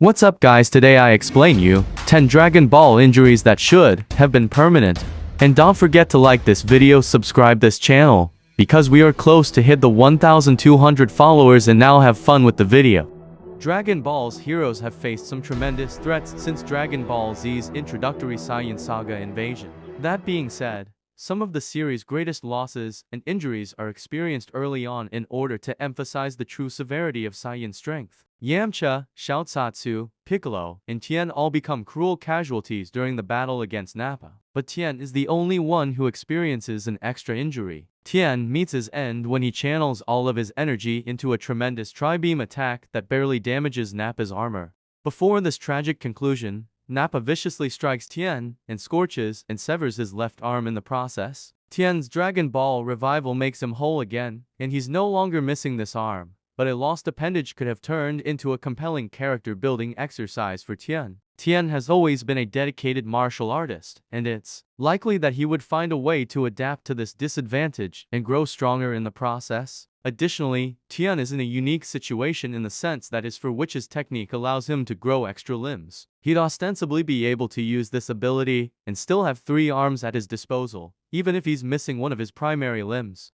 What's up guys, today I explain you 10 Dragon Ball injuries that should have been permanent. And don't forget to like this video, subscribe this channel, because we are close to hit the 1,200 followers and now have fun with the video. Dragon Ball's heroes have faced some tremendous threats since Dragon Ball Z's introductory Saiyan Saga invasion. That being said, some of the series' greatest losses and injuries are experienced early on in order to emphasize the true severity of Saiyan strength. Yamcha, Shoutsatsu, Piccolo, and Tien all become cruel casualties during the battle against Nappa. But Tien is the only one who experiences an extra injury. Tien meets his end when he channels all of his energy into a tremendous tri-beam attack that barely damages Nappa's armor. Before this tragic conclusion, Nappa viciously strikes Tien and scorches and severs his left arm in the process. Tien's Dragon Ball revival makes him whole again, and he's no longer missing this arm. But a lost appendage could have turned into a compelling character-building exercise for Tien. Tien has always been a dedicated martial artist, and it's likely that he would find a way to adapt to this disadvantage and grow stronger in the process. Additionally, Tien is in a unique situation in the sense that his for which his technique allows him to grow extra limbs. He'd ostensibly be able to use this ability and still have 3 arms at his disposal, even if he's missing one of his primary limbs.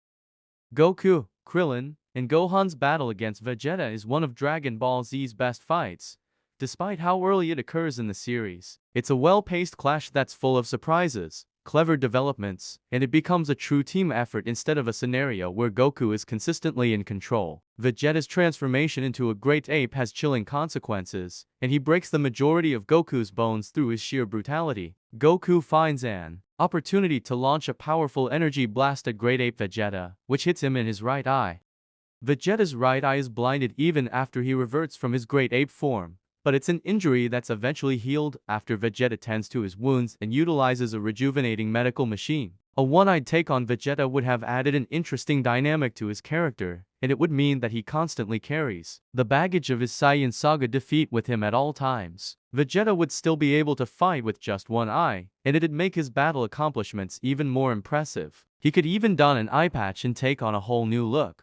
Goku, Krillin, and Gohan's battle against Vegeta is one of Dragon Ball Z's best fights, despite how early it occurs in the series. It's a well-paced clash that's full of surprises, clever developments, and it becomes a true team effort instead of a scenario where Goku is consistently in control. Vegeta's transformation into a great ape has chilling consequences, and he breaks the majority of Goku's bones through his sheer brutality. Goku finds an opportunity to launch a powerful energy blast at Great Ape Vegeta, which hits him in his right eye. Vegeta's right eye is blinded even after he reverts from his Great Ape form, but it's an injury that's eventually healed after Vegeta tends to his wounds and utilizes a rejuvenating medical machine. A one-eyed take on Vegeta would have added an interesting dynamic to his character, and it would mean that he constantly carries the baggage of his Saiyan Saga defeat with him at all times. Vegeta would still be able to fight with just one eye, and it'd make his battle accomplishments even more impressive. He could even don an eye patch and take on a whole new look.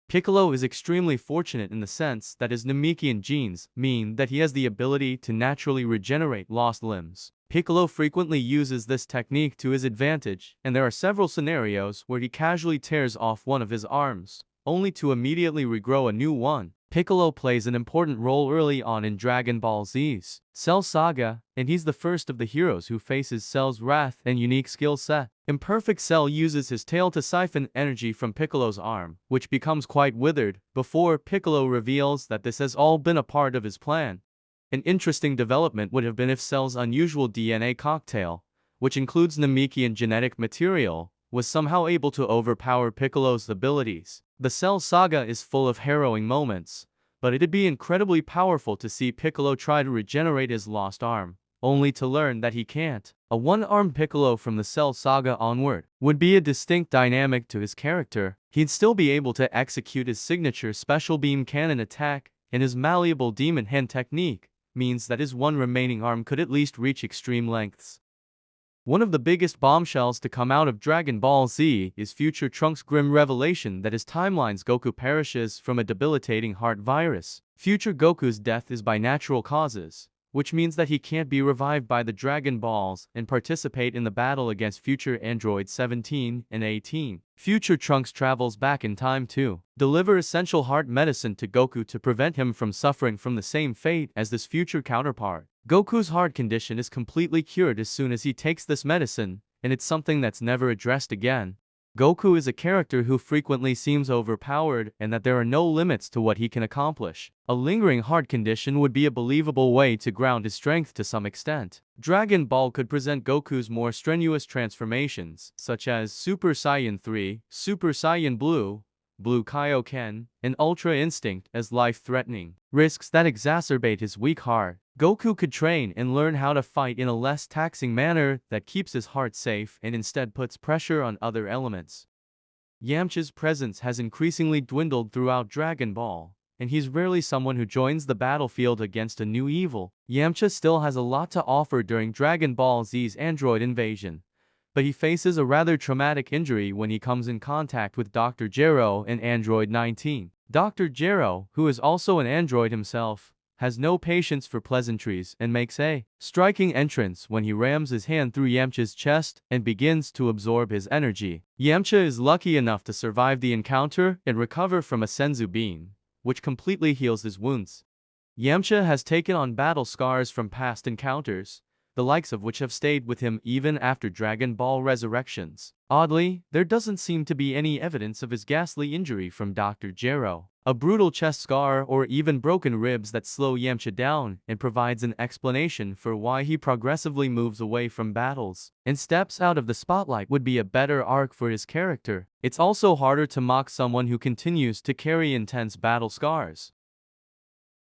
Piccolo is extremely fortunate in the sense that his Namekian genes mean that he has the ability to naturally regenerate lost limbs. Piccolo frequently uses this technique to his advantage, and there are several scenarios where he casually tears off one of his arms, only to immediately regrow a new one. Piccolo plays an important role early on in Dragon Ball Z's Cell Saga, and he's the first of the heroes who faces Cell's wrath and unique skill set. Imperfect Cell uses his tail to siphon energy from Piccolo's arm, which becomes quite withered, before Piccolo reveals that this has all been a part of his plan. An interesting development would have been if Cell's unusual DNA cocktail, which includes Namekian genetic material, was somehow able to overpower Piccolo's abilities. The Cell Saga is full of harrowing moments, but it'd be incredibly powerful to see Piccolo try to regenerate his lost arm, only to learn that he can't. A one-armed Piccolo from the Cell Saga onward would be a distinct dynamic to his character. He'd still be able to execute his signature special beam cannon attack, and his malleable demon hand technique means that his one remaining arm could at least reach extreme lengths. One of the biggest bombshells to come out of Dragon Ball Z is future Trunks' grim revelation that his timeline's Goku perishes from a debilitating heart virus. Future Goku's death is by natural causes, which means that he can't be revived by the Dragon Balls and participate in the battle against future androids 17 and 18. Future Trunks travels back in time to deliver essential heart medicine to Goku to prevent him from suffering from the same fate as this future counterpart. Goku's heart condition is completely cured as soon as he takes this medicine, and it's something that's never addressed again. Goku is a character who frequently seems overpowered and that there are no limits to what he can accomplish. A lingering heart condition would be a believable way to ground his strength to some extent. Dragon Ball could present Goku's more strenuous transformations, such as Super Saiyan 3, Super Saiyan Blue, Blue Kaioken, and Ultra Instinct as life-threatening risks that exacerbate his weak heart. Goku could train and learn how to fight in a less taxing manner that keeps his heart safe and instead puts pressure on other elements. Yamcha's presence has increasingly dwindled throughout Dragon Ball, and he's rarely someone who joins the battlefield against a new evil. Yamcha still has a lot to offer during Dragon Ball Z's android invasion, but he faces a rather traumatic injury when he comes in contact with Dr. Gero and Android 19. Dr. Gero, who is also an android himself, has no patience for pleasantries and makes a striking entrance when he rams his hand through Yamcha's chest and begins to absorb his energy. Yamcha is lucky enough to survive the encounter and recover from a senzu bean, which completely heals his wounds. Yamcha has taken on battle scars from past encounters, the likes of which have stayed with him even after Dragon Ball Resurrections. Oddly, there doesn't seem to be any evidence of his ghastly injury from Dr. Gero, a brutal chest scar or even broken ribs that slow Yamcha down and provides an explanation for why he progressively moves away from battles and steps out of the spotlight would be a better arc for his character. It's also harder to mock someone who continues to carry intense battle scars.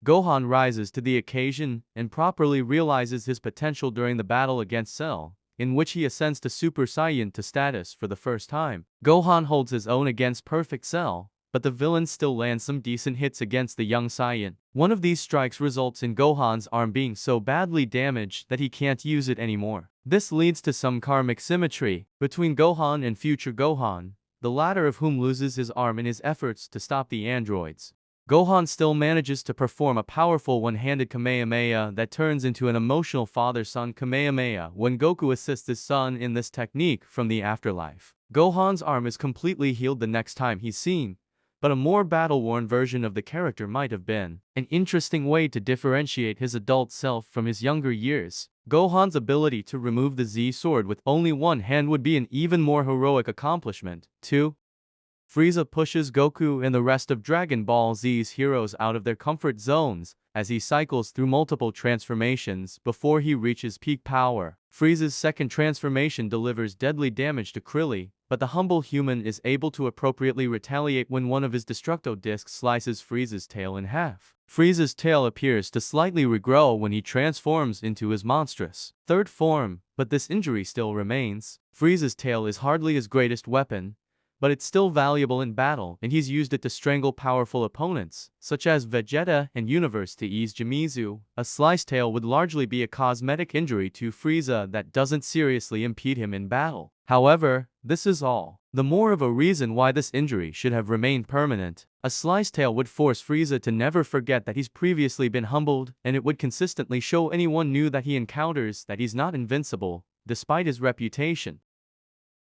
Gohan rises to the occasion and properly realizes his potential during the battle against Cell, in which he ascends to Super Saiyan to status for the first time. Gohan holds his own against Perfect Cell, but the villain still lands some decent hits against the young Saiyan. One of these strikes results in Gohan's arm being so badly damaged that he can't use it anymore. This leads to some karmic symmetry between Gohan and future Gohan, the latter of whom loses his arm in his efforts to stop the androids. Gohan still manages to perform a powerful one-handed Kamehameha that turns into an emotional father-son Kamehameha when Goku assists his son in this technique from the afterlife. Gohan's arm is completely healed the next time he's seen, but a more battle-worn version of the character might have been an interesting way to differentiate his adult self from his younger years. Gohan's ability to remove the Z-sword with only one hand would be an even more heroic accomplishment, too. Frieza pushes Goku and the rest of Dragon Ball Z's heroes out of their comfort zones as he cycles through multiple transformations before he reaches peak power. Frieza's second transformation delivers deadly damage to Krillin, but the humble human is able to appropriately retaliate when one of his Destructo discs slices Frieza's tail in half. Frieza's tail appears to slightly regrow when he transforms into his monstrous third form, but this injury still remains. Frieza's tail is hardly his greatest weapon, but it's still valuable in battle and he's used it to strangle powerful opponents, such as Vegeta and Universe to ease Jimizu. A sliced tail would largely be a cosmetic injury to Frieza that doesn't seriously impede him in battle. However, this is all the more of a reason why this injury should have remained permanent. A sliced tail would force Frieza to never forget that he's previously been humbled, and it would consistently show anyone new that he encounters that he's not invincible, despite his reputation.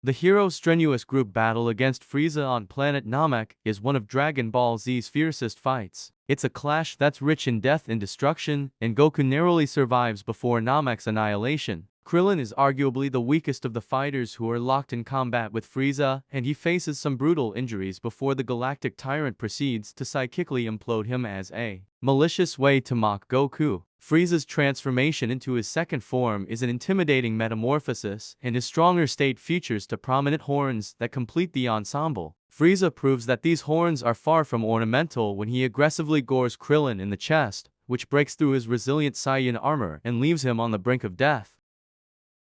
The hero's strenuous group battle against Frieza on planet Namek is one of Dragon Ball Z's fiercest fights. It's a clash that's rich in death and destruction, and Goku narrowly survives before Namek's annihilation. Krillin is arguably the weakest of the fighters who are locked in combat with Frieza, and he faces some brutal injuries before the Galactic Tyrant proceeds to psychically implode him as a malicious way to mock Goku. Frieza's transformation into his second form is an intimidating metamorphosis, and his stronger state features two prominent horns that complete the ensemble. Frieza proves that these horns are far from ornamental when he aggressively gores Krillin in the chest, which breaks through his resilient Saiyan armor and leaves him on the brink of death.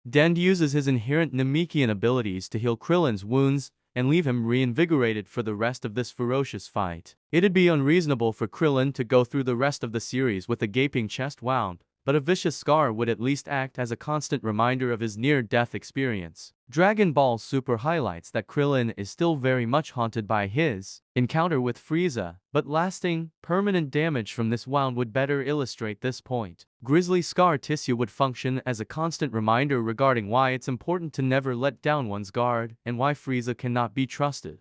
Dend uses his inherent Namekian abilities to heal Krillin's wounds and leave him reinvigorated for the rest of this ferocious fight. It'd be unreasonable for Krillin to go through the rest of the series with a gaping chest wound, but a vicious scar would at least act as a constant reminder of his near-death experience. Dragon Ball Super highlights that Krillin is still very much haunted by his encounter with Frieza, but lasting, permanent damage from this wound would better illustrate this point. Grisly scar tissue would function as a constant reminder regarding why it's important to never let down one's guard and why Frieza cannot be trusted.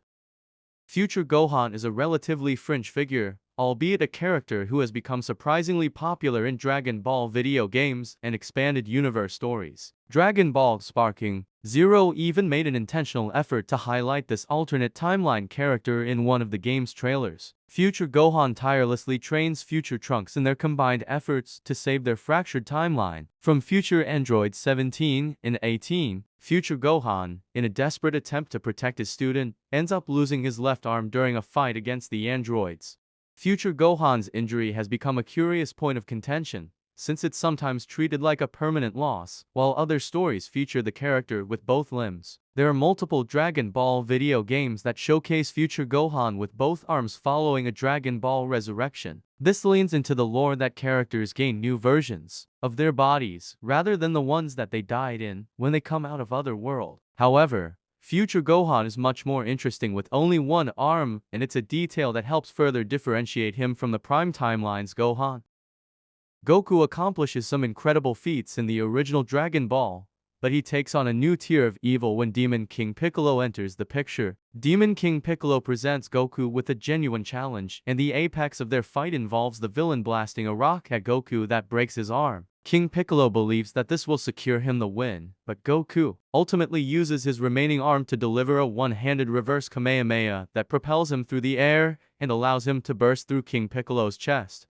Future Gohan is a relatively fringe figure, albeit a character who has become surprisingly popular in Dragon Ball video games and expanded universe stories. Dragon Ball Sparking Zero even made an intentional effort to highlight this alternate timeline character in one of the game's trailers. Future Gohan tirelessly trains future Trunks in their combined efforts to save their fractured timeline from future androids 17 and 18. Future Gohan, in a desperate attempt to protect his student, ends up losing his left arm during a fight against the androids. Future Gohan's injury has become a curious point of contention, since it's sometimes treated like a permanent loss, while other stories feature the character with both limbs. There are multiple Dragon Ball video games that showcase Future Gohan with both arms following a Dragon Ball resurrection. This leans into the lore that characters gain new versions of their bodies, rather than the ones that they died in when they come out of other world. However, Future Gohan is much more interesting with only one arm, and it's a detail that helps further differentiate him from the Prime Timeline's Gohan. Goku accomplishes some incredible feats in the original Dragon Ball, but he takes on a new tier of evil when Demon King Piccolo enters the picture. Demon King Piccolo presents Goku with a genuine challenge, and the apex of their fight involves the villain blasting a rock at Goku that breaks his arm. King Piccolo believes that this will secure him the win, but Goku ultimately uses his remaining arm to deliver a one-handed reverse Kamehameha that propels him through the air and allows him to burst through King Piccolo's chest.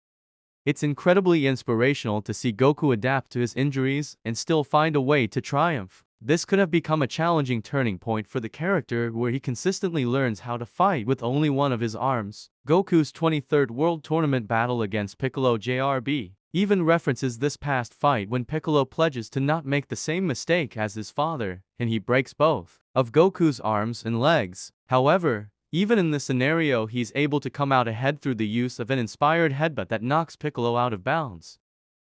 It's incredibly inspirational to see Goku adapt to his injuries and still find a way to triumph. This could have become a challenging turning point for the character where he consistently learns how to fight with only one of his arms. Goku's 23rd World Tournament battle against Piccolo JRB even references this past fight when Piccolo pledges to not make the same mistake as his father, and he breaks both of Goku's arms and legs. However, even in this scenario, he's able to come out ahead through the use of an inspired headbutt that knocks Piccolo out of bounds.